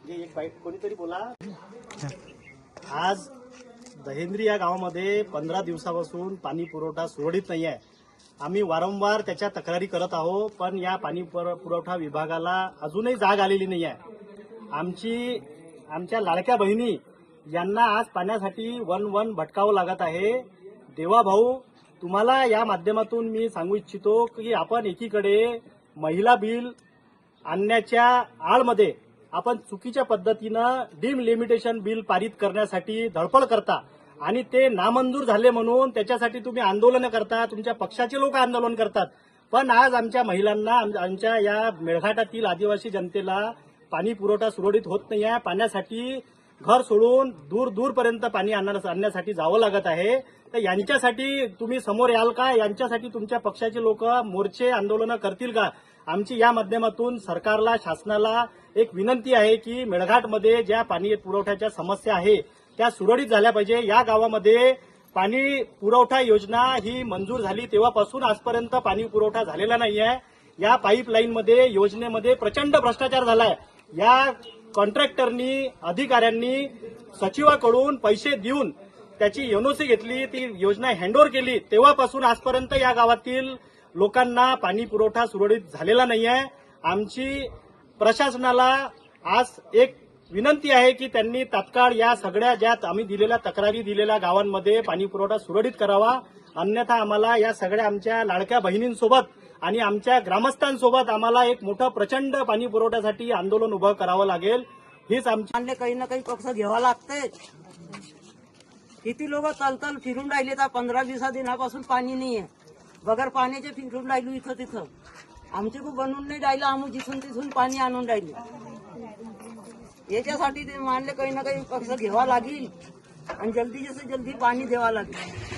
एक बाईट कोणीतरी बोला। आज दहेंद्री या गावामध्ये 15 दिवसापासून पाणी पुरवठा सुरळीत नाही आहे। आम्ही वारंवार त्याच्या तक्रारी करत आहोत, पण या पाणी पुरवठा विभागाला अजूनही जाग आलेली नाही आहे। आमच्या लाडक्या बहिणी यांना आज पाण्यासाठी वन भटकावं लागत आहे। देवा भाऊ, तुम्हाला या माध्यमातून मी सांगू इच्छितो की आपण एकीकडे महिला बिल आणण्याच्या आळमध्ये आपण चुकीच्या पद्धतीनं डिलिमिटेशन बिल पारित करण्यासाठी धडपड करता आणि ते नामंजूर झाले म्हणून त्याच्यासाठी तुम्ही आंदोलन करता, तुमच्या पक्षाचे लोक आंदोलन करतात। पण आज आमच्या महिलांना, आमच्या या मेळघाटातील आदिवासी जनतेला पाणी पुरवठा सुरळीत होत नाही आहे। पाण्यासाठी घर सोडून दूरपर्यंत पाणी आणण्यासाठी जावं लागत आहे। तर यांच्यासाठी तुम्ही समोर याल का? यांच्यासाठी तुमच्या पक्षाचे लोक मोर्चे आंदोलन करतील का? आमची या माध्यमातून सरकारला, शासनाला एक विनंती आहे की मेळघाटमध्ये ज्या पाणी पुरवठ्याच्या समस्या आहे त्या सुरळीत झाल्या पाहिजे। या गावामध्ये पाणी पुरवठा योजना ही मंजूर झाली तेव्हापासून आजपर्यंत पाणी पुरवठा झालेला नाहीये। या पाईपलाईनमध्ये, योजनेमध्ये प्रचंड भ्रष्टाचार झालाय। या कॉन्ट्रॅक्टरनी, अधिकाऱ्यांनी सचिवाकडून पैसे देऊन त्याची एनओसी घेतली, ती योजना हँडओव्हर केली, तेव्हापासून आजपर्यंत या गावातील लोकांना पाणी पुरवठा सुरळीत झालेला नाहीये। आमची प्रशासनाला आज एक विनंती आहे की त्यांनी तात्काळ या सगळ्या ज्या आम्ही दिलेल्या तक्रारी दिलेल्या गावांमध्ये पाणी पुरवठा सुरळीत करावा, अन्यथा आम्हाला या सगळ्या आमच्या लाडक्या बहिणींसोबत आणि आमच्या ग्रामस्थांसोबत आम्हाला एक मोठं प्रचंड पाणी पुरवठ्यासाठी आंदोलन उभं करावं लागेल। हीच आमची काही ना काही पक्ष घ्यावा लागते। किती लोक तलतल फिरून राहिले तर 15-20 दिनापासून पाणी नाहीये, बगर पाण्याचे फिरून राहिलो इथं तिथं। आमचे खूप बनवून नाही राहिलं, आम्ही जिथून तिथून पाणी आणून राहिले। याच्यासाठी ते मानले काही ना काही पक्ष घ्यावा लागेल आणि जल्दी पाणी द्यावा लागेल।